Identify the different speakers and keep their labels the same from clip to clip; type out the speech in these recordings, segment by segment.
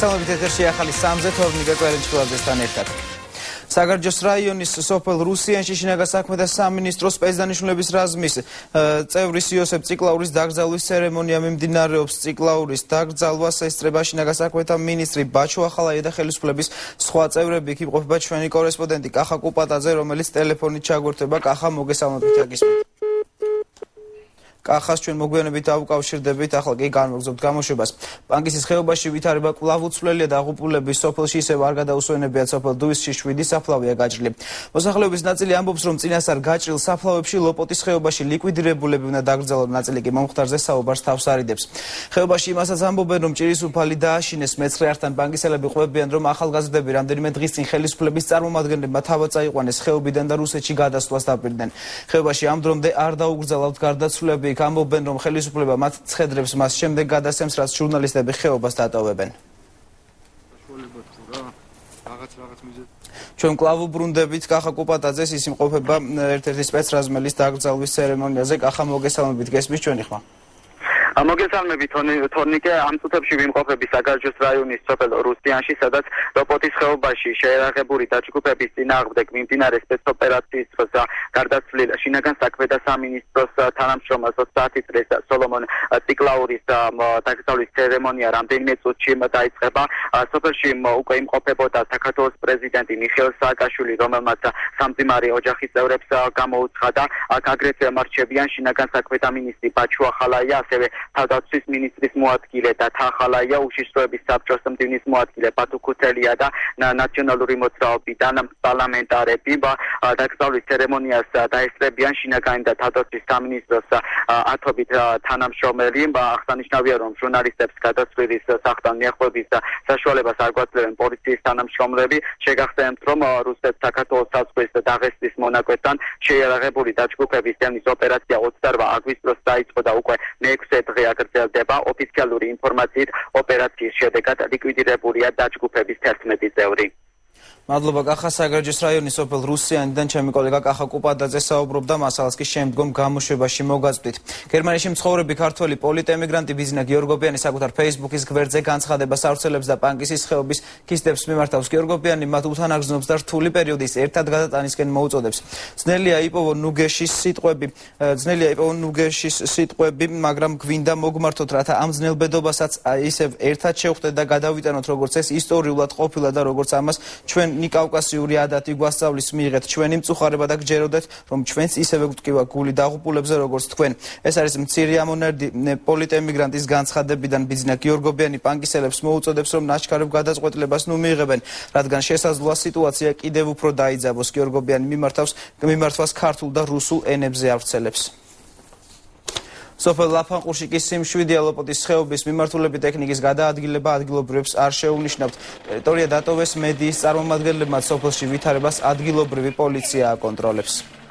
Speaker 1: მოგესალმებით ეთერში ახალი 3-ზე თორნიკე კვერენჩხილაძესთან ერთად. საგარეჯოს რაიონის სოფელ რუსიანში შინაგან საქმეთა სამინისტროს სპეცდანიშნულების რაზმის წევრის იოსებ ციკლაურის დაკრძალვის ცერემონია მიმდინარეობს. ციკლაურის დაკრძალვას ესწრება შინაგან საქმეთა მინისტრი ბაჩო ახალაია და ხელისუფლების სხვა წევრები. იქ იმყოფება ჩვენი კორესპონდენტი კახა კუპატაძე, რომელიც ტელეფონით ჩაგვერთვება. კახა, მოგესალმებით აკისმით. კახას ჩვენ მოგვიანებით ავუკავშირდებით, ახლა კი განვაგრძობთ გამოშვებას. პანკისის ხეობაში ვითარება კვლავ უცვლელია და აღუპულების სოფელში ისევ არ გადაუსვენებიათ. სოფელ დუისში 7 საფლავია გაჭრილი. მოსახლეობის ნაწილი ამბობს, რომ წინასწარ გაჭრილ საფლავებში ლოპოტის ხეობაში ლიკვიდირებულები უნდა დაკრძალონ, ნაწილი კი მომხდარზე საუბარს თავს არიდებს. ხეობაში იმასაც ამბობენ, რომ ჭირის უფალი დააშინეს. მეცხრეართან პანკისელები ყვებიან, რომ ახალგაზრდები რამდენიმე დღის წინ ხელისუფლების წარმომადგენლებმა თავად წაიყვანეს ხეობიდან და რუსეთში გადასვლას დაპირდნენ. ხეობაში ამ დრომდე არ დაუგრძელავთ გარდაცვლილები. იქ ამბობენ, რომ ხელისუფლება მათ ცხედრებს მას შემდეგ გადასცემს, რაც ჟურნალისტები ხეობას დატოვებენ. ჩვენ კვლავ ვუბრუნდებით კახა კუპატაძეს, ის იმყოფება ერთ-ერთი სპეცრაზმელის დაკრძალვის ცერემონიაზე. კახა, მოგესალმებით, გესმის ჩვენი ხმა.
Speaker 2: მოგესალმებით თორნიკე, ამ წუთებში ვიმყოფები საგარეჯოს რაიონის სოფელ რუსიანში, სადაც ლოპოტის ხეობაში შეერაღებული დაჯგუფების წინააღმდეგ მიმდინარე სპეცოპერაციის დროს გარდაცვლილ შინაგან საქმეთა სამინისტროს თანამშრომელს 30 წლის სოლომონ ციკლაურის დაკრძალვის ცერემონია რამდენიმე წუთში დაიწყება. სოფელში უკვე იმყოფებოდა საქართველოს პრეზიდენტი მიხეილ სააკაშვილი, რომელმაც სამძიმარი ოჯახის წევრებს გამოუცხადა. აქ აგრეთვე მარჩებიან შინაგან საქმეთა მინისტრი ბაჩო ახალაია, ასევე თავდაცვის მინისტრის მოადგილე და თახალაია, უშიშროების საბჭოს მდივნის მოადგილე ბათუ ქუთელია და ნაციონალური მოძრაობიდან პარლამენტარები. დაკრძალვის ცერემონიას დაესწრებიან შინაგანი და თავდაცვის სამინისტროს ათობით თანამშრომელი. აღსანიშნავია, რომ ჟურნალისტებს გადაცვლილის სახლთან მიახლოების საშუალებას არ გვაძლევენ პოლიციის თანამშრომლები. შეგახსენებთ, რომ რუსეთ-საქართველოს საზღვრის დაღესტნის მონაკვეთთან შეიარაღებული დაჯგუფების დევნის ოპერაცია 28 აგვისტოს დაიწყო და უკვე მე-6 დღე აგრძელდება. ოფიციალური ინფორმაციით ოპერაციის შედეგად ლიკვიდირებულია დაჯგუფების 11 წევრი.
Speaker 1: მადლობა კახა. საგარეჯოს რაიონის სოფელ რუსიანიდან ჩემი კოლეგა კახა კუპატაძე საუბრობდა, მასალას კი შემდგომ გამოშვებაში მოგაწვდით. გერმანიაში მცხოვრები ქართველი პოლიტემიგრანტი ბიზნა გიორგობიანი საკუთარ Facebook-ის გვერდზე განცხადებას ავრცელებს და პანკისის ხეობის ქისტებს მიმართავს. გიორგობიანი მათ უთანაგრძნობს და რთული პერიოდის ერთად გადატანისკენ მოუწოდებს. ძნელია იპოვონ ნუგეშის სიტყვები, მაგრამ გვინდა მოგმართოთ, რათა ამ ძნელბედობასაც ისევ ერთად შევხვდეთ და გადავიტანოთ, როგორც ეს ისტორიულად ყოფილა და როგორც ამას ჩვენ კავკასიური ადათი გვასწავლის მიიღეთ. ჩვენი მწუხარება და გჯეროდეთ, რომ ჩვენც ისევე გვტკივა გული დაღუპულებზე, როგორც თქვენ. ეს არის მცირე ამონერდი პოლიტემიგრანტის განცხადებიდან. ბიზნა გიორგობიანი პანკისელებს მოუწოდებს, რომ ნაშკარებ გადაწყვეტილებას მიიღებენ, რადგან შესაძლოა სიტუაცია კიდევ უფრო დაიძაბოს. გიორგობიანი მიმართვას ქართულ და რუსულ ენებზე ავრცელებს. სოფელ ლაფანყურში კი სიმშვიდეა. ლოპოტის ხეობის მიმართულები ტექნიკის გადაადგილება ადგილობრივებს არ შეუნიშნავთ. ტერიტორია დატოვეს მედიის წარმომადგენლებმა. სოფელში ვითარებას ადგილობრივი პოლიცია აკონტროლებს.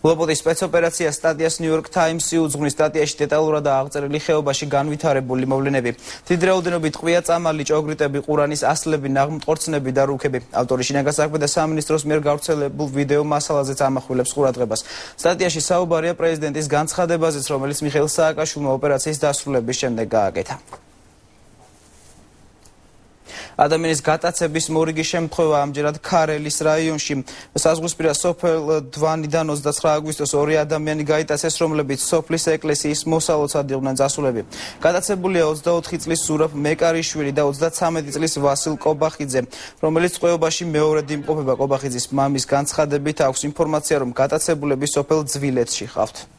Speaker 1: ლოპოტის სპეცოპერაცია სტატიას New York Times-ი უძღვნის. სტატიაში დეტალურადაა აღწერილი ხეობაში განვითარებული მოვლენები. დიდი რაოდენობით ტყვია წამალი, ჭოგრიტები, ყურანის ასლები, ნაღმტყორცნები და რუქები. ავტორი შინაგან საქმეთა სამინისტროს მიერ გავრცელებულ ვიდეო მასალაზეც ამახვილებს ყურადღებას. სტატიაში საუბარია პრეზიდენტის განცხადებაზეც, რომელიც მიხეილ სააკაშვილმა ოპერაციის დასრულების შემდეგ გააკეთა. ადამიანის გატაცების მორიგი შემთხვევა ამჯერად ქარელის რაიონში. საზღვრისპირა სოფელ დვანიდან 29 აგვისტოს 2 ადამიანი გაიტაცეს, რომლებიც სოფლის ეკლესიის მოსალოცად იყვნენ წასულები. გატაცებულია 24 წლის ზურაბ მეკარიშვილი და 33 წლის ვასილ კობახიძე, რომელიც წყეობაში მეორედ იმყოფება. კობახიძის მამის განცხადებით აქვს ინფორმაცია, რომ გატაცებულები სოფელ ძვილეთში ხავთ.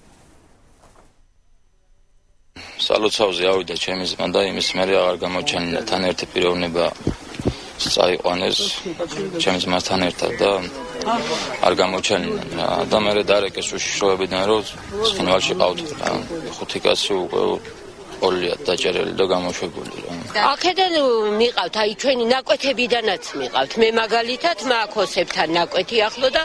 Speaker 3: სალოცავზე ავიდა ჩემი ძმა და იმის მერე აღარ გამოჩენილა. თან ერთი პიროვნება წაიყვანეს ჩემი ძმასთან ერთად და არ გამოჩენილა. და მერე დარეკეს უშიშროებიდან, რომ ცხინვალში ყავთ 5 კაცი უკვე პოლია დაჭერილი და გამოშვებული რა.
Speaker 4: აქედან მიყავთ, აი ჩვენი ნაკვეთებიდანაც მიყავთ. მე მაგალითად მაქოსებთან ნაკვეთი ახლო და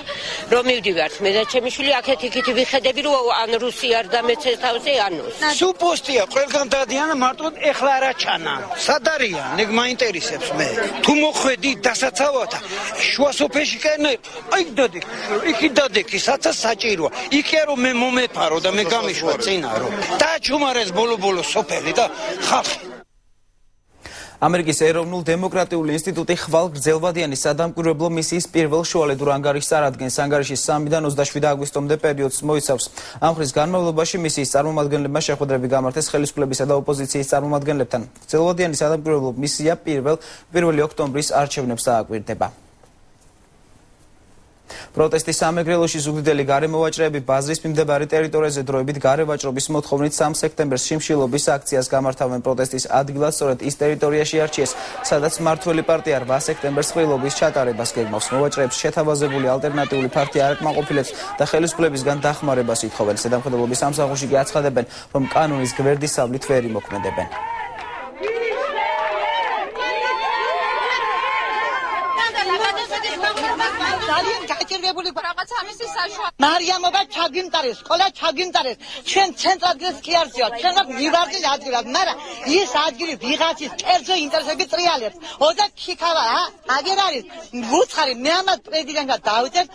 Speaker 4: რომ მივდივართ მე და ჩემი შვილი აქეთ იქით ვიხედები რომ ან რუსი არ დამეცეს თავზე ანუ.
Speaker 5: სუპოსტია ყველგან დადიან მარტო ეხლა არა ჩანა. სად არიან? ეგ მაინტერესებს მე. თუ მოხვედი დასაცავად შუა სოფელში კენე აი დადიქ. იქი დადიქი საცა საჭიროა. იქია რომ მე მომეფარო და მე გამიშვა წინა რომ. დაჩუმარეს ბოლო სოფელი და ხალხი.
Speaker 1: ამერიკის ეროვნულ დემოკრატიული ინსტიტუტი ხვალ გრძელვადიანი სადამკვირვებლო მისიის პირველ შუალედურ ანგარიშს წარადგენს. ანგარიში 3-დან 27 აგვისტომდე პერიოდს მოიცავს. ამ ხრის განმავლობაში მისიის წარმომადგენლებმა შეხვედრები გამართეს ხელისუფლებისა და ოპოზიციის წარმომადგენლებთან. გრძელვადიანი სადამკვირვებლო მისია 1 ოქტომბრის არჩევნებს დააკვირდება. პროტესტის სამეგრელოში ზუგდიდელი გარემოვაჭრეები ბაზრის მიმდებარე ტერიტორიაზე დროებით გარევაჭრობის მოთხოვნით 3 სექტემბერს შიმშილობის აქციას გამართავენ. პროტესტის ადგილად სწორედ ის ტერიტორიაში არჩიეს, სადაც მმართველი პარტია 8 სექტემბერს ყრილობის ჩატარებას გეგმავს. მოვაჭრეებს შეთავაზებული ალტერნატიული პარტია არ აკმაყოფილებს და ხელისუფლებისგან დახმარებას ითხოვენ. ზედამხედველობის სამსახურში კი აცხადებენ, რომ კანონის გვერდისავლით ვერ იმოქმედებენ.
Speaker 6: მარიამობა ჩაგიმტარეს, სკოლა ჩაგიმტარეს. ჩვენ ცენტრად კი არ ზიართ, ჩვენ მივარდით ადგილად, მაგრამ ის ადგილი ვიღაცის კერძო ინტერესები ტრიალებს. ოდა ქიქავა, აგერ არის უცხარი მე ამათ პრეზიდენტად დავიწერ,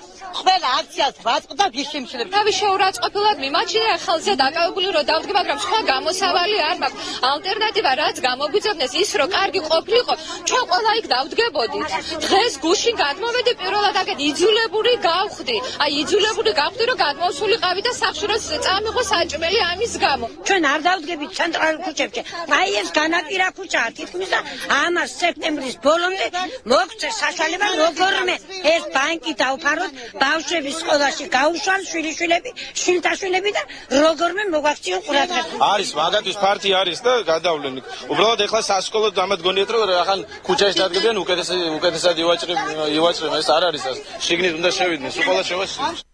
Speaker 6: ყველა აქციას ვაწყდა ვიშიმშილებ.
Speaker 7: თავის შეურაცხყოფილად მიმაჩნია ხელზე დაკავებული რომ დავდგე, მაგრამ სხვა გამოსავალი არ მაქვს. ალტერნატივა რაც გამოგვიძებნეს ის რომ კარგი ყოფილიყო, ჩვენ ყველა იქ დავდგებოდით. დღეს გუშინ გადმოვედი პირველად აქეთ იძულებული გავხდი. აი იძულებული გავხდი რომ გადმოვსულიყავი და სახში რომ წამიღო საჭმელი ამის გამო.
Speaker 4: ჩვენ არ დავდგებით ცენტრალურ ქუჩებში. აი ეს განაპირა ქუჩაა თითქმის და ამას სექტემბრის ბოლომდე მოგწეს საშუალება როგორმე ეს ბანკი დავფაროთ, ბავშვების სკოლაში გაუშვან შვილიშვილები, შვილთაშვილები და როგორმე მოგვაქციონ ყურადღება.
Speaker 8: არის მაგათის პარტია არის და გადავლენ. უბრალოდ ეხლა სასკოლო დამად გონიათ რომ ახან ქუჩაში დადგებიან უკეთესად ივაჭრებენ ეს არ არის ეს. შიგნით უნდა შევიდნენ, სულ შევაშინდნენ.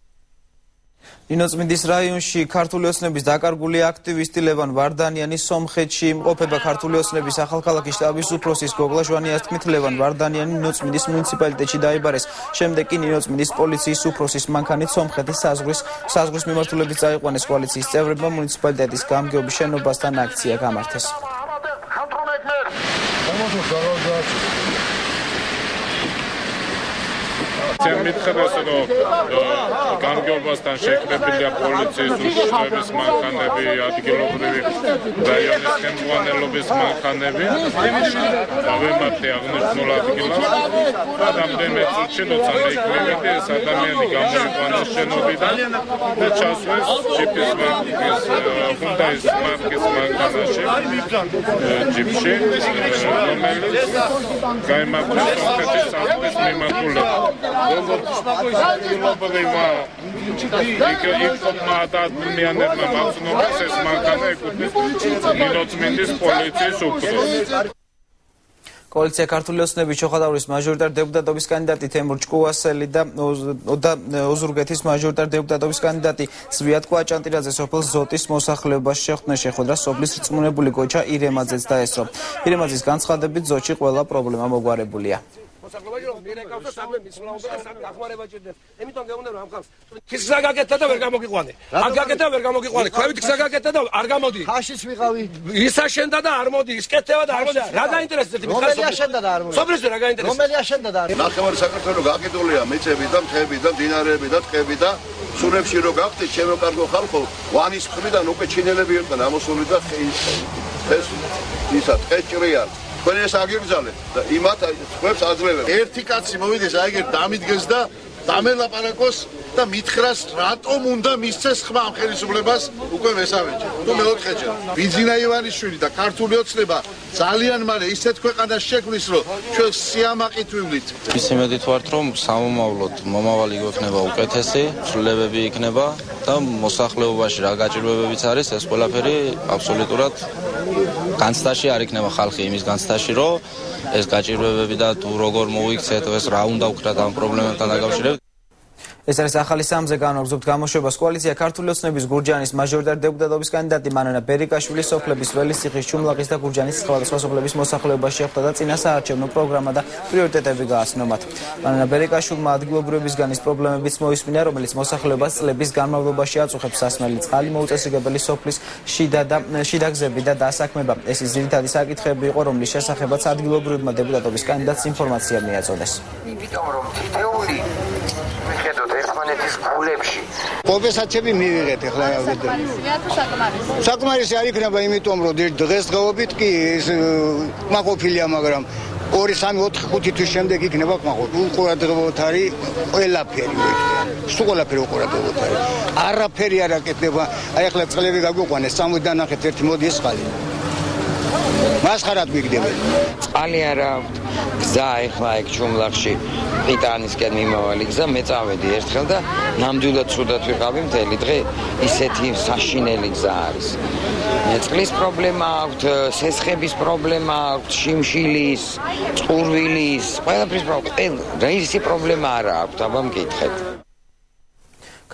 Speaker 1: ნინოწმინდის რაიონში ქართული ოცნების დაკარგული აქტივისტი ლევან ვარდანიანი სომხეთში იმყოფება. ქართული ოცნების ახალქალაქის შტაბის უფროსის გოგლა ჟვანიას თქმით, ლევან ვარდანიანი ნინოწმინდის მუნიციპალიტეტში დაიბარეს. შემდეგ კი ნინოწმინდის პოლიციის უფროსის მანქანით სომხეთის საზღვრის მიმართულებით წაიყვანეს. კოალიციის წევრებმა მუნიციპალიტეტის გამგეობის შენობასთან აქცია გამართეს.
Speaker 9: მითხრეს რომ გამგეობასთან შეკრებილია პოლიციის უშუალოების მანქანები, ადგილობრივი რაიონის ხელმძღვანელობის მანქანები. ავემართე აღნიშნულ ადგილას და რამდენიმე წუთში როცა მე იქ მივედი, ეს ადამიანი გამოიყვანეს შენობიდან და ჩასვეს ჯიპის მარკის ჰუნდაის მარკის მანქანაში, ჯიპში, რომელიც გაიმართეს სომხეთის საზღვრის მიმართულებით.
Speaker 1: კოალიცია ქართული ოცნების ჩოხატაურის მაჟორიტარ დეპუტატობის კანდიდატი თემურ ჭკუასელი და ოზურგეთის მაჟორიტარ დეპუტატობის კანდიდატი ზვიად კვაჭანტირაძე სოფელ ზოტის მოსახლეობაში შეხვდნენ შეხვედრას სოფლის რწმუნებული გოჩა ირემაძეც დაესწრო. ირემაძის განცხადებით ზოჩი ყველა პრობლემა მოგვარებულია.
Speaker 10: გზა გაკეთა და ვერ გამოგიყვანე. აქ გაკეთა ვერ გამოგიყვანე. ქვევით გზა გაკეთა და არ გამოდი. ხაშიც ვიყავი. ის აშენდა და არ მოდი. ის კეთება და არ მოდი. რა გაინტერესებს?
Speaker 6: რომელი აშენდა და არ მოდი?
Speaker 10: სოფლის რა გაინტერესებს?
Speaker 6: რომელი აშენდა და არ მოდი?
Speaker 11: ნახევარი საქართველოს გაკიდულია მიწები და მთები და მდინარეები და ტყეები და სუნებში რო გახდით ჩემო კარგო ხალხო, ვანის მხრიდან უკვე ჩინელები იყვნენ ამოსული და ეს ისა ტყეჭრიან. თქვენ ეს აგიგზავნეთ და იმათ ხმებს აძლევენ. ერთი კაცი მოვიდეს აიგერ დამიდგეს და დამელაპარაკოს და მითხრას რატომ უნდა მისცეს ხმა ამ ხელისუფლებას უკვე მესამეჯერ. თუ მეოთხეჯერ. ბიძინა ივანიშვილი და ქართული ოცნება ძალიან მალე ისეთ ქვეყანას შექმნის, რომ ჩვენ სიამაყით ვივლით.
Speaker 3: ის იმედით ვართ, რომ სამომავლოდ მომავალი გვექნება უკეთესი, ცვლილებები იქნება და მოსახლეობაში რა გაჭირვებებიც არის, ეს ყველაფერი აბსოლუტურად განცდაში არ იქნება ხალხი იმის განცდაში, რომ ეს გაჭირვებები და თუ როგორ მოიქცეთ, ეს რა უნდა ვქნათ ამ პრობლემებთან დაკავშირებით.
Speaker 1: ეს არის ახალი სამზე განაგრძობთ გამოშვებას კოალიცია ქართული ოცნების გურჯაანის მაჟორიტარ დეპუტატობის კანდიდატი მანანა ბერიკაშვილი სოფლების ველისციხის ჩუმლაღის და გურჯაანის სხვადასხვა სოფლების მოსახლეობას შეხვდა და წინა საარჩევნო პროგრამა და პრიორიტეტები გააცნო მათ. მანანა ბერიკაშვილმა ადგილობრივებისგან ის პრობლემებიც მოისმინა, რომელიც მოსახლეობას წლების განმავლობაში აწუხებს სასმელი წყალი, მოუწესრიგებელი სოფლის შიდა გზები და დასაქმება. ეს ის ძირითადი საკითხები იყო, რომლის შესახებაც ადგილობრივებმა დეპუტატობის კანდიდატს ინფორმაცია მიაწოდეს.
Speaker 12: იმიტომ რომ თითეული მიხედოთ ერთმანეთის გულებში.
Speaker 13: კომპენსაციები მივიღეთ ახლა საკმარისი არ იქნება, იმიტომ რომ დღესდღეობით კი ეს მაყოფილია, მაგრამ 2, 3, 4, 5 თვის შემდეგ იქნება მაყოფილი. უყურადღებოთ არის ყველაფერი. სულ ყველაფერი უყურადღებოთ არის. არაფერი არ აკეთება. აი ახლა წყლები გაგვიყვანეს, 60-დან ნახეთ ერთი მოდი ეს წყალი. მასხარად გვიგდებენ.
Speaker 12: წყალი არ აქვს. გზა ეხლა ეგ ჩუმლაღში ყიტანისკენ მიმავალი გზა მე წავედი ერთხელ და ნამდვილად ცუდად ვიყავი მთელი დღე ისეთი საშინელი გზა არის. წყლის პრობლემა აქვს, სესხების პრობლემა აქვს, შიმშილის, წყურვილის, ყველაფრის პრობლემა. რაისი პრობლემა არა აქვს, აბა მკითხეთ.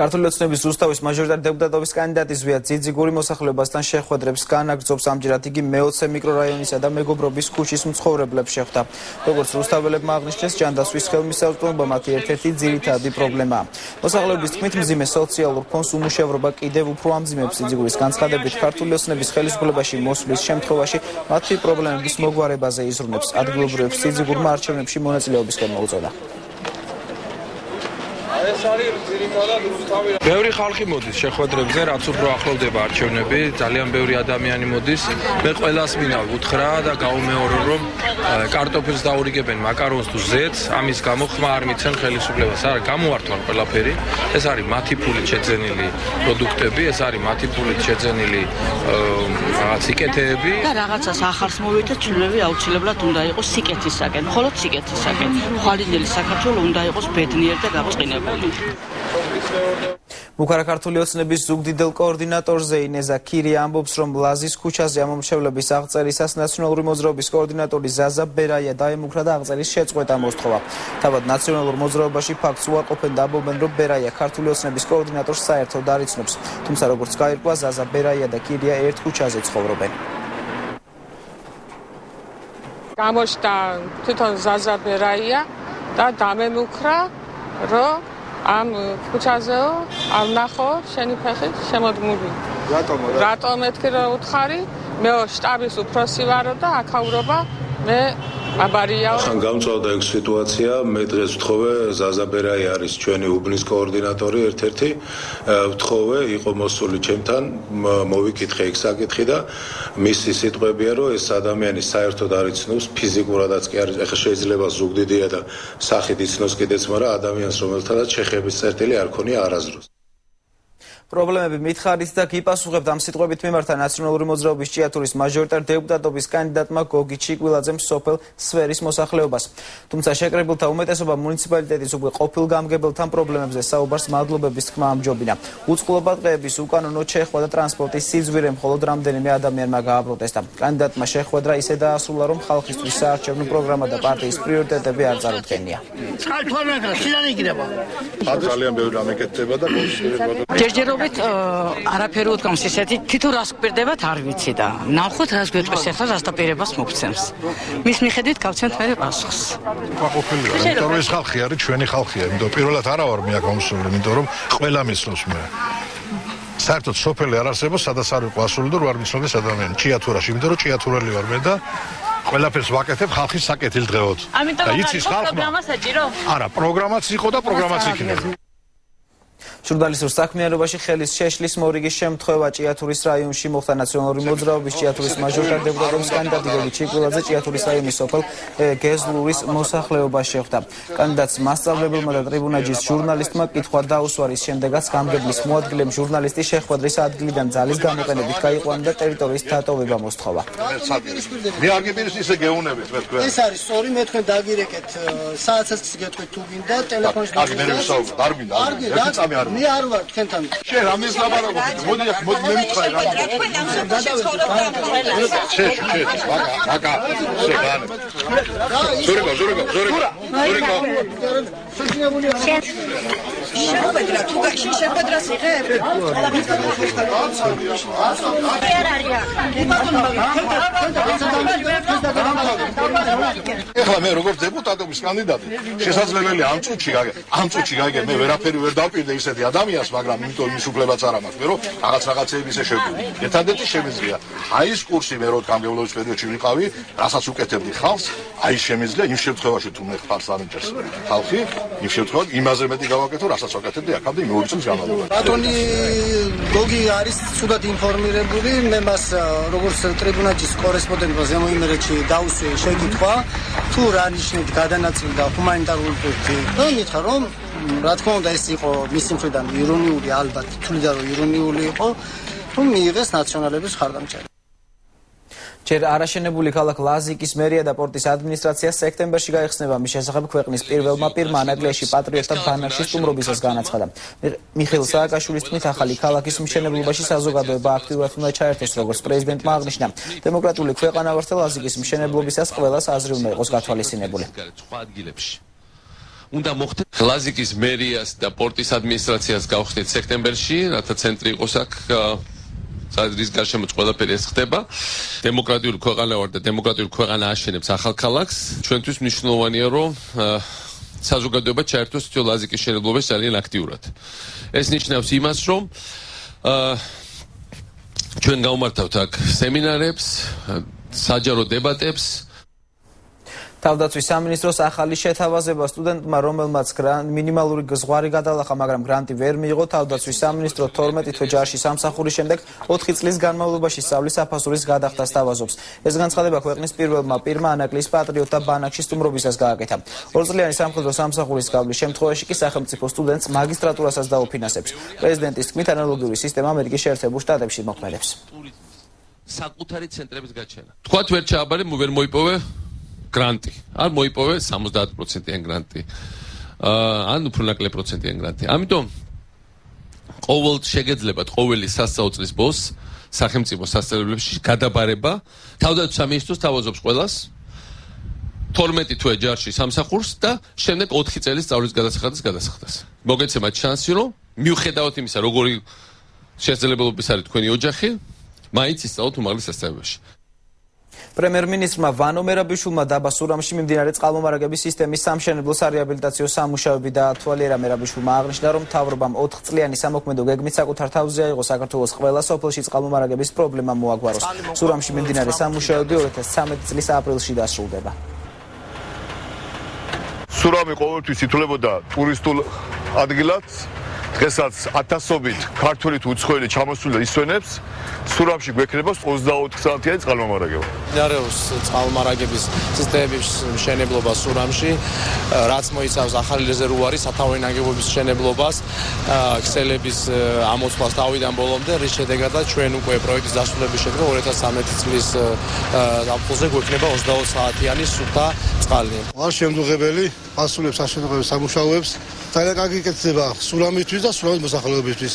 Speaker 1: ქართული ოცნების რუსთავის მაჟორიტარ დეპუტატობის კანდიდატი ზვიად ძიძიგური მოსახლეობასთან შეხვედრებს განაგრძობს. ამჯერად იგი მე-20 მიკრორაიონისა და მეგობრობის ქუჩის მცხოვრებლებს შეხვდა. როგორც რუსთაველებმა აღნიშნეს, ჯანდაცვის ხელმისაწვდომობა მათი ერთ-ერთი ძირითადი პრობლემაა. მოსახლეობის თქმით, მძიმე სოციალურ ფონს უმუშევრობა კიდევ უფრო ამძიმებს. ძიძიგურის განცხადებით, ქართული ოცნების ხელისუფლებაში მოსვლის შემთხვევაში მათი პრობლემების მოგვარებაზე იზრუნებს. ადგილობრივებს ძიძიგურმა არჩევნებში მონაწილეობისკენ მოუწოდა.
Speaker 14: ბევრი ხალხი მოდის შეხვედრებზე, რაც უფრო ახლოვდება არჩევნები, ძალიან ბევრი ადამიანი მოდის. მე ყველას მინდა უთხრა და გაუმეორო, რომ კარტოფილს დაურიგებენ მაკარონს თუ ზეთს, ამის გამო ხმა არ მიცემ ხელისუფლებას. არა, გამოართვან ყველაფერი. ეს არის მათი ფულით შეძენილი პროდუქტები, ეს არის მათი ფულით შეძენილი რაღაც სიკეთეები.
Speaker 15: და რაღაცას ახალს მოვიდა, ჩვენები აუცილებლად უნდა იყოს სიკეთისაკენ, მხოლოდ სიკეთისაკენ. ხვალინელი საქართველო უნდა იყოს ბედნიერი და გაწყინებული.
Speaker 1: მუქარა ქართული ოცნების ზუგდიდელ კოორდინატორზე ინეზა ქირია ამბობს, რომ ლაზის ქუჩაზე ამომრჩევლების აღწერისას ნაციონალური მოძრაობის კოორდინატორი ზაზა ბერაია დაემუქრა და აღწერის შეწყვეტა მოსთხოვა. თავად ნაციონალურ მოძრაობაში ფაქტს უარყოფენ და ამბობენ, რომ ბერაია ქართული ოცნების კოორდინატორს საერთოდ არ იცნობს. თუმცა როგორც გაირკვა, ზაზა ბერაია და ქირია ერთ ქუჩაზე ცხოვრობენ.
Speaker 16: გამოჩნდა თვითონ ზაზა ბერაია და დამემუქრა, რომ ამ ქუჩაზეო არ ნახო შენი ფეხი შემოდგმული. რატომ მეთქი რა უთხარი? მე შტაბის უფროსი ვარო და აქაურობა მე აბარია.
Speaker 17: ხან გამწვავდა ეგ სიტუაცია, მე დღეს ვთხოვე ზაზა ბერაი არის ჩვენი უბნის კოორდინატორი ერთ-ერთი. ვთხოვე იყო მოსული ჩემთან, მოვიკითხე ეგ საკითხი და მისი სიტყვებია, რომ ეს ადამიანი საერთოდ არ იცნობს, ფიზიკურადაც კი არის, ეხლა შეიძლება ზუგდიდია და სახით იცნობს კიდეც, მაგრამ ადამიანს რომელთანაც შეხების წერტილი არ ქონია არასდროს.
Speaker 1: პრობლემები მითხარით და გიპასუხებთ ამ სიტყვებით მიმართა ნაციონალური მოძრაობის ჭიათურის მაჟორიტარ დეპუტატობის კანდიდატმა გოგი ჩიკვილაძემ სოფელ სვერის მოსახლეობას. თუმცა შეკრებილთა უმეტესობა მუნიციპალიტეტის უკვე ყოფილ გამგებელთან პრობლემებზე საუბარს მადლობების თქმა ამჯობინა. უწყლობა დღეების უკანონო შეხვა და ტრანსპორტის სიძვირე მხოლოდ რამდენიმე ადამიანმა გააპროტესტა. კანდიდატმა შეხვედრა ისე დაასრულა, რომ ხალხისთვის საარჩევნო პროგრამა და პარტიის პრიორიტეტები არ წარუდგენია.
Speaker 17: ძალიან ბევრი ამეკეთება და
Speaker 15: ჯერჯერობით არაფერი უთქვამს ისეთი, თვითონ რას გვპირდებათ არ ვიცი და ნახოთ რას გვეტყვის ახლა რას დაპირებას მოგცემს. მის მიხედვით გავცემთ მე პასუხს.
Speaker 18: ყოფილია, იმიტომ რომ ეს ხალხი არის ჩვენი ხალხია, იმიტომ პირველად არა ვარ მე აქ მომსული, იმიტომ რომ ყველა მისწრობს მე. საერთოდ სოფელი არ არსებობს, სადაც არ ვიყო ასული და არ მისწროდეს ადამიანი. ჭიათურაში, იმიტომ რომ ჭიათურელი ვარ მე და ყველაფერს ვაკეთებ ხალხის საკეთილდღეოდ.
Speaker 15: ამიტომ პროგრამა საჭირო?
Speaker 18: არა, პროგრამაც იყო და პროგრამაც იქნება.
Speaker 1: ჟურნალისტურ საქმიანობაში ხელის შეშლის მორიგის შემთხვევა ჭიათურის რაიონში მოხდა. ნაციონალური მოძრაობის ჭიათურის მაჟორიტარ დეპუტატობის კანდიდატი გოგი ჩიკვილაძე ჭიათურის რაიონის სოფელ გეზლურის მოსახლეობას შეხვდა. კანდიდატს მასწავლებელმა და ტრიბუნაჯის ჟურნალისტმა კითხვა დაუსვა, რის შემდეგაც გამგებლის მოადგილემ ჟურნალისტის შეხვედრის ადგილიდან ძალის გამოყენებით გაიყვანა და ტერიტორიის დატოვება მოსთხოვა.
Speaker 11: მე არ გიპირს ისე გეუნებით მე თქვენ.
Speaker 19: ეს არის სწორი, მე თქვენ დაგირეკეთ საათსაც გეტყვით თუ გინდა ტელეფონში.
Speaker 11: არ გინდა. ერთი წამი არ
Speaker 19: მე არ ვარ თქვენთან.
Speaker 11: შენ რამეს ლაპარაკობთ? მოდი მე მითხარი რა. აკა. შეგან. ზურიკო.
Speaker 19: შეხვედრა თუ შეხვედრას იღებ?
Speaker 18: ეხლა მე როგორც დეპუტატობის კანდიდატი შესაძლებელია ამ წუთში გაიგე მე ვერაფერი ვერ დავპირდე ისეთი ადამიანს, მაგრამ იმიტომ იმის უფლებაც არ მაქვს, მე რომ რაღაცეები ისე შევკვიდე. ერთადერთი შემიძლია აი ეს კურსი მე რომ გამგებლობის პერიოდში ვიყავი, რასაც უკეთებდი ხალხს, აი შემიძლია იმ შემთხვევაში თუ მე ხარს ანიჭეს ხალხი, იმ შემთხვევაში იმაზე მეტი გავაკეთო, რასაც ვაკეთებდი აქამდე მეორე წელს განმავლობაში.
Speaker 19: ბატონი გოგი არის ცუდად ინფორმირებული, მე მას როგორც ტრიბუნალის კორესპონდენტმა ზემო იმერეთში დაუსვე შეკითხვა, თუ რა ნიშნით გადანაწილდა ჰუმანიტარული პუნქტი. და მითხრა რომ რა თქმა უნდა ეს იყო მისი მხრიდან ირონიული, ალბათ თვლიდა რომ ირონიული იყო, თუ მიიღეს ნაციონალების ხარდამჭერი.
Speaker 1: ჯერ არაშენებული ქალაქ ლაზიკის მერია და პორტის ადმინისტრაცია სექტემბერში გაიხსნება მის შესახებ ქვეყნის პირველმა პირმა ანაგლიაში პატრიოტთა ბანაკში სტუმრობისას განაცხადა. მიხეილ სააკაშვილის თქმით, ახალი ქალაქის მშენებლობაში საზოგადოება აქტიურად უნდა ჩაერთოს, როგორც პრეზიდენტმა აღნიშნა. დემოკრატიული ქვეყანა ვართ და ლაზიკის მშენებლობისას ყველას აზრი უნდა იყოს გათვალისწინებული.
Speaker 20: უნდა მოხდეს ლაზიკის მერიას და პორტის ადმინისტრაციას გავხსნით სექტემბერში, რათა ცენტრი იყოს აქ რის გარშემოც ყველაფერი ეს ხდება. დემოკრატიული ქვეყანა ვარ და დემოკრატიული ქვეყანა აშენებს ახალ ქალაქს. ჩვენთვის მნიშვნელოვანია, რომ საზოგადოება ჩაერთოს თვითონ ლაზიკის მშენებლობაში ძალიან აქტიურად. ეს ნიშნავს იმას, რომ ჩვენ გავმართავთ აქ სემინარებს, საჯარო დებატებს.
Speaker 1: თავდაცვის სამინისტროს ახალი შეთავაზება სტუდენტმა, რომელმაც მინიმალური ზღვარი გადალახა, მაგრამ გრანტი ვერ მიიღო, თავდაცვის სამინისტრო 12 თვე ჯარში სამსახურის შემდეგ 4 წლის განმავლობაში სწავლის საფასურის გადახდას თავაზობს. ეს განცხადება ქვეყნის პირველმა პირმა ანაკლიის პატრიოტთა ბანაკში სტუმრობისას გააკეთა. 2 წლიანი სამხედრო სამსახურის გავლის შემთხვევაში კი სახელმწიფო სტუდენტს მაგისტრატურასაც დაუფინანსებს. პრეზიდენტის თქმით, ანალოგიური სისტემა ამერიკის შეერთებულ შტატებში მოქმედებს.
Speaker 20: საკუთარი ცენტრების გაჩენა. თქვათ ვერ ჩააბარე, ვერ მოიპოვე გრანტი. არ მოიპოვე 70%-იან გრანტი. ან უფრო ნაკლებ პროცენტიან გრანტი. ამიტომ ყოველ შეგეძლებათ ყოველი სასწავლო წლის ბოლოს სახელმწიფო სასწავლებლებში გადაბარება თავდაცვის სამინისტროს თავაზობს ყველას 12 თვე ჯარში სამსახურს და შემდეგ 4 წელი სწავლის გადასახადას. მოგეცემათ შანსი, რომ მიუხედავად იმისა, როგორი შესაძლებლობების არის თქვენი ოჯახი, მაინც ისწავლოთ უმაღლეს სასწავლებელში.
Speaker 1: პრემიერ-მინისტრმა ვანო მერაბიშვილმა დაბა სურამში მიმდინარე წყალმომარაგების სისტემის სამშენებლო სარეაბილიტაციო სამუშაოები დაათვალიერა. მერაბიშვილმა აღნიშნა, რომ მთავრობამ 4 წლიანი სამოქმედო გეგმით საკუთარ თავზე აიღო საქართველოს ყველა სოფელში წყალმომარაგების პრობლემა მოაგვაროს. სურამში მიმდინარე სამუშაოები 2013 წლის აპრილში დასრულდება.
Speaker 11: სურამი ყოველთვის ითვლებოდა ტურისტულ ადგილად. დღესაც ათასობით ქართველი თუ უცხოელი ჩამოსული ისვენებს. სურამში გვექნება 24 საათიანი წყალმომარაგება.
Speaker 21: მიმდინარეობს წყალმომარაგების სისტემების მშენებლობა სურამში, რაც მოიცავს ახალი რეზერვუარი, სათავე ნაგებობის მშენებლობას, ქსელების ამოწმას თავიდან ბოლომდე, რის შედეგადაც ჩვენ უკვე პროექტის დასრულების შემდეგ 2013 წლის ზაფხულზე გვექნება 24 საათიანი სუფთა წყალი.
Speaker 22: არ შემდგებელი ასრულებს აშენებების სამუშაოებს. ძალიან კარგი კეთდება სურამისთვის და სურამის მოსახლეობისთვის.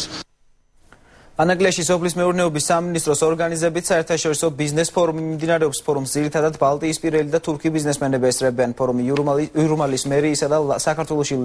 Speaker 1: ანაგლიაში სოფლის მეურნეობის სამინისტროს ორგანიზებით საერთაშორისო ბიზნეს ფორუმი მიმდინარეობს. ფორუმს ძირითადად ბალტიისპირელი და თურქი ბიზნესმენები ესწრებიან. ფორუმი იურმალის მერიისა და საქართველოში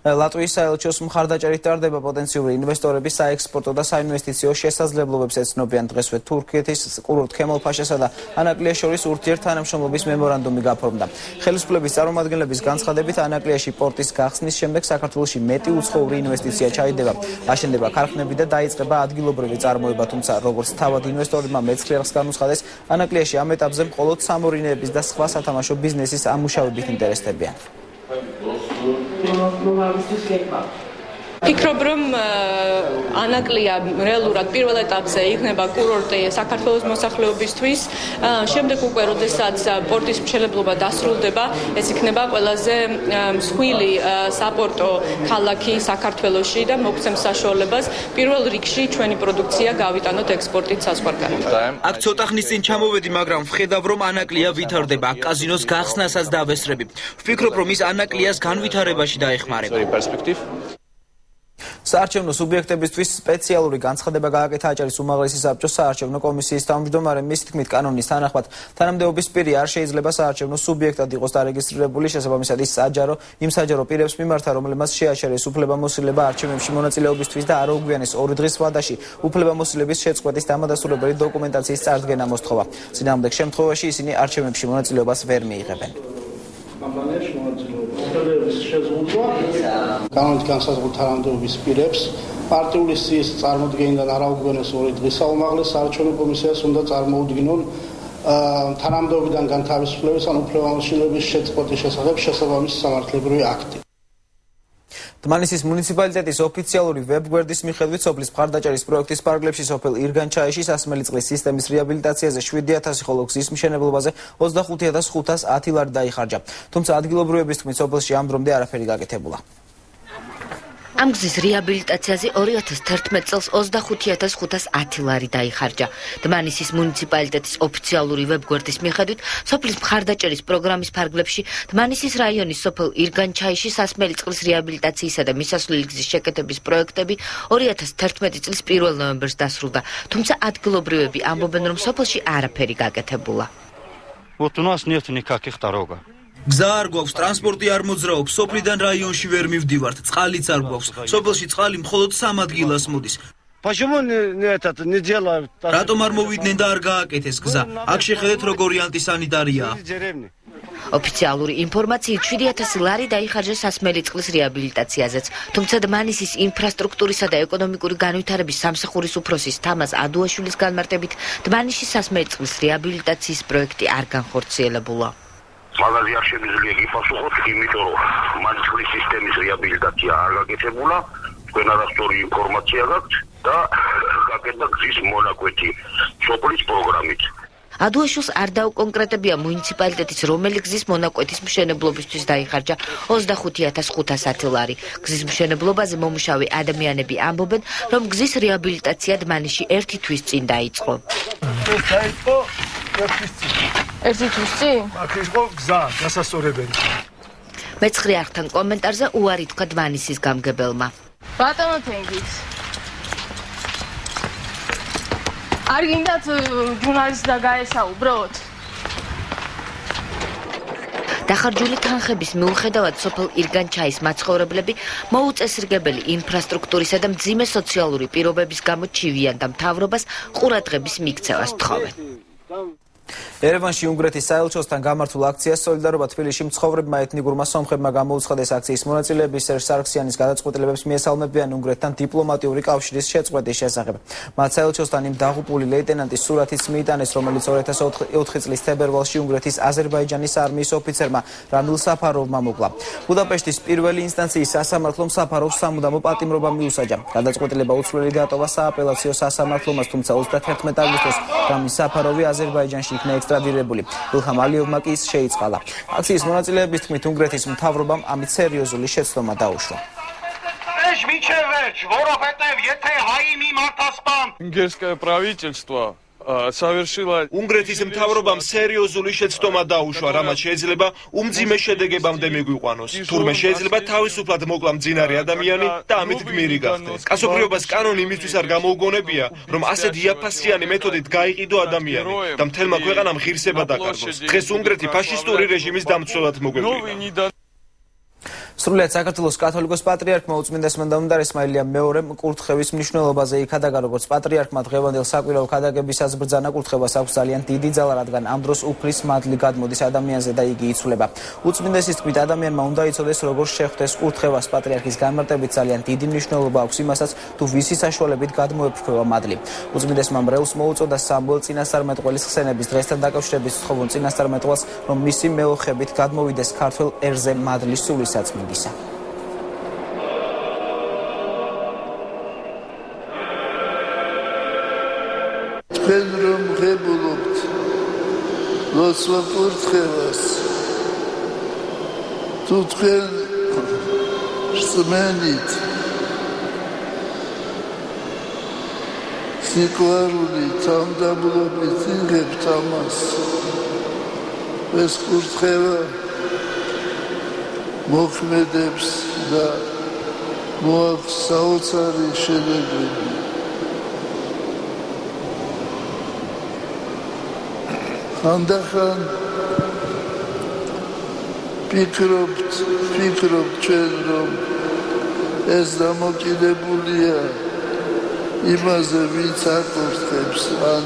Speaker 1: ლატვიის საელჩოს მხარდაჭერით ტარდება. პოტენციური ინვესტორების საექსპორტო და საინვესტიციო შესაძლებლობებს ეცნობიან. დღესვე თურქეთის კურორტ ქემალფაშასა და ანაკლიას შორის ურთიერთთანამშრომლობის მემორანდუმი გაფორმდა. ხელისუფლების წარმომადგენლების განცხადებით, ანაკლიაში პორტის გახსნის შემდეგ საქართველოში მეტი უცხოური ინვესტიცია ჩაიდება. აშენდება ქარხნები და დაიწყება ადგილობრივი წარმოება, თუმცა როგორც თავად ინვესტორებმა მეცხრეებს განუცხადეს, ანაკლიაში ამ ეტაპზე მხოლოდ სამორინეების და სხვა სათამაშო ბიზნესის ამუშავებით ინტერესდებიან.
Speaker 23: ფიქრობ, რომ ანაკლია რეალურად პირველ ეტაპზე იქნება კურორტი საქართველოს მოსახლეობისთვის. შემდეგ უკვე, როდესაც პორტის მშენებლობა დასრულდება, ეს იქნება ყველაზე მსხვილი საპორტო ქალაქი საქართველოში და მოგცემს საშუალებას პირველ რიგში ჩვენი პროდუქცია გავიტანოთ ექსპორტით საზღვარგარეთ.
Speaker 24: აქ ცოტა ხნის წინ ჩამოვედი, მაგრამ ვხედავ, რომ ანაკლია ვითარდება. აქ კაზინოს გახსნასაც დავესწრები. ვფიქრობ, რომ ის ანაკლიას განვითარებაში დაეხმარება.
Speaker 1: საარჩევნო სუბიექტებისთვის სპეციალური განცხადება გააკეთა აჭარის უმაღლესი საბჭოს საარჩევნო კომისიის თავმჯდომარე. მის თქმით, კანონის თანახმად თანამდებობის პირი არ შეიძლება საარჩევნო სუბიექტად იყოს დარეგისტრირებული, შესაბამისად ის იმ საჯარო პირებს მიმართა, რომლებმაც შეაჩერეს უფლებამოსილება არჩევნებში მონაწილეობისთვის და არ აუგვიანეს 2 დღის ვადაში უფლებამოსილების შეწყვეტის დამადასტურებელი დოკუმენტაციის წარდგენა მოსთხოვა. წინააღმდეგ შემთხვევაში ისინი არჩევნებში მონაწილეობას ვერ მიიღებენ.
Speaker 22: კანონით განსაზღვრულ თანამდებობის პირებს პარტიული სიის წარმოდგენიდან არ აუგვიანეს 2 დღისა უმაღლეს საარჩევნო კომისიას უნდა წარმოუდგინონ თანამდებობიდან განთავისუფლების ან უფლებამოსილების შეწყვეტის შესახებ შესაბამისი სამართლებრივი აქტი.
Speaker 1: დმანისის მუნიციპალიტეტის ოფიციალური ვებგვერდის მიხედვით სოფლის მხარდაჭერის პროექტის პარკლებში სოფელ ირგანჩაიში სასმელი წყლის სისტემის რეაბილიტაციაზე 7,000, ხოლო გზის მშენებლობაზე 25,510 ლარი დაიხარჯა. თუმცა ადგილობრივების თქმით, სოფელში ამ დრომდე არაფერი გაკეთებულა.
Speaker 2: ამ გზის რეაბილიტაციაზე 2011 წელს 25,510 ლარი დაიხარჯა. დმანისის მუნიციპალიტეტის ოფიციალური ვებგვერდის მიხედვით, სოფლის მხარდაჭერის პროგრამის ფარგლებში დმანისის რაიონის სოფელ ირგანჩაიში სასმელი წყლის რეაბილიტაციისა და მისასვლელი გზის შეკეთების პროექტები 2011 წლის 1 ნოემბერს დასრულდა. თუმცა ადგილობრივები ამბობენ, რომ სოფელში არაფერი გაკეთებულა.
Speaker 4: Вот у нас нет никаких дорог.
Speaker 24: გზა არ გვაქვს, ტრანსპორტი არ მოძრაობს, სოფლიდან რაიონში ვერ მივდივართ, წყალიც არ გვაქვს. სოფელში წყალი მხოლოდ 3 ადგილას მოდის.
Speaker 22: Почему не делают?
Speaker 24: რატომ არ მოვიდნენ და არ გააკეთეს გზა? აქ შეხედეთ როგორი ანტისანიტარიაა.
Speaker 2: ოფიციალური ინფორმაციით 7,000 ლარი დაიხარჯა სასმელი წყლის რეაბილიტაციაზეც. თუმცა დმანისის ინფრასტრუქტურისა და ეკონომიკური განვითარების სამსახურის უფროსის თამაზ ადუაშვილის განმარტებით, დმანისის სასმელი წყლის რეაბილიტაციის პროექტი არ განხორციელებულა.
Speaker 5: მაგაზია შემიძლია გიფასუხოთ, იმიტომ რომ მანწყლის სისტემის რეაბილიტაცია არ გაკეთებულა, თქვენ არასწორი ინფორმაცია გაქვთ და გაკეთდა გზის მონაკვეთი სოფლის პროგრამით.
Speaker 2: ადუაშვილს არ დაუკონკრეტებია მუნიციპალიტეტის რომელი გზის მონაკვეთის მშენებლობისთვის დაიხარჯა 25,510 ლარი. გზის მშენებლობაზე მომუშავე ადამიანები ამბობენ, რომ გზის რეაბილიტაცია დმანისში 1 თვის წინ დაიწყო.
Speaker 16: ერთი თვის წინ?
Speaker 22: აქ იყო გზა, გასასწორებელი.
Speaker 2: მეცხრე არხთან კომენტარზე უარი თქვა დმანისის გამგებელმა.
Speaker 16: ბატონო თენგის. არ გინდათ ჟურნალისტი და გაესაუბროთ?
Speaker 2: დახარჯული თანხების მიუხედავად სოფელ ირგანჩაის მაცხოვრებლები მოუწესრიგებელი ინფრასტრუქტურისა და მძიმე სოციალური პირობების გამო ჩივიან და მთავრობას ყურადღების მიქცევას თხოვენ.
Speaker 1: ერევანში უნგრეთის საელჩოსთან გამართულ აქციას სოლიდარობა თბილისში მცხოვრებმა ეთნიკურმა სომხებმა გამოუცხადეს. აქციის მონაწილეები სერჟ სარქსიანის გადაწყვეტილებებს მიესალმებიან უნგრეთთან დიპლომატიური კავშირის შეწყვეტის შესახებ. მათ საელჩოსთან იმ დაღუპული ლეიტენანტის სურათიც მიიტანეს, რომელიც 2004 წლის თებერვალში უნგრეთის აზერბაიჯანის არმიის ოფიცერმა რამილ საფაროვმა მოკლა. ბუდაპეშტის პირველი ინსტანციის სასამართლომ საფაროვს სამუდამო პატიმრობა მიუსაჯა. გადაწყვეტილება უცვლელი დაატოვა სააპელაციო სასამართლომაც, თუმცა 31 აგვისტოს რამილ საფაროვი აზერბაიჯანში იქნა ექსტრადირებული. ილჰამ ალიევმა კი ის შეიწყალა. აქციის მონაწილეების თქმით, უნგრეთის მთავრობამ ამით სერიოზული შეცდომა დაუშვა.
Speaker 7: Венгерское правительство совершило
Speaker 25: უნგრეთის მთავრობამ სერიოზული შეცდომა დაუშვა, რამაც შეიძლება უმძიმე შედეგებამდე მიგვიყვანოს. თურმე შეიძლება თავისუფლად მოკლა მძინარე ადამიანი და ამით გმირი გახდეს. კაცობრიობას კანონი იმისთვის არ გამოუგონებია, რომ ასეთ იაფასიანი მეთოდით გაიყიდო ადამიანი და მთელმა ქვეყანამ ღირსება დაკარგოს. დღეს უნგრეთი ფაშისტური რეჟიმის დამცველად მოგვეკვირდა. სრულიად საქართველოს კათოლიკოს პატრიარქმა უწმინდესმენდა უნდარ ესმაილია მეორემ კურთხევის მნიშვნელობაზე იქადაგა, როგორც პატრიარქმა დღევანდელ საკვირაო ქადაგებისას ბრძანა კურთხევას აქვს ძალიან დიდი ძალა, რადგან ამ დროს უფლის მადლი გადმოდის ადამიანზე და იგი იცვლება. უწმინდესის თქმით, ადამიანმა უნდა იცოდეს, როგორ შეხვდეს კურთხევას. პატრიარქის განმარტებით ძალიან დიდი მნიშვნელობა აქვს იმასაც, თუ ვისი საშუალებით გადმოეფრქვევა მადლი. უწმინდესმა მრევლს მოუწოდა სამუელ წინასწარმეტყველის ხსენების დღესთან დაკავშირებით სთხოვონ წინასწარმეტყველს, რომ მისი მეოხებით გადმოვიდეს ქართველ ერზე მადლის სულისაწმინდისა.
Speaker 26: თქვენ რომ ღებულობთ ლოცვა კურთხევას, თუ თქვენ სმენით სიყვარული თანდაბლობით იღებთ ამას, ეს კურთხევა მოქმედებს და მოაქვს საოცარი შედეგები. ხანდახან ფიქრობთ ჩვენ რომ ეს დამოკიდებულია იმაზე ვინც აკურთხებს ან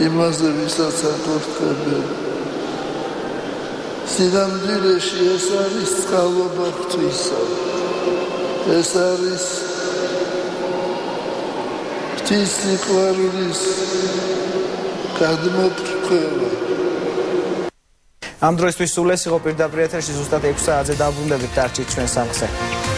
Speaker 26: იმაზე ვისაც აკურთხებენ. სინამდვილეში ეს არის წყალობა ღვთისა. ეს არის ღვთის სიყვარულის გადმოფრქვევა.
Speaker 1: ამ დროისთვის სულ ეს იყო პირდაპირ ეთერში ზუსტად 6 საათზე დაბრუნდებით, დარჩით ჩვენ სამხზე.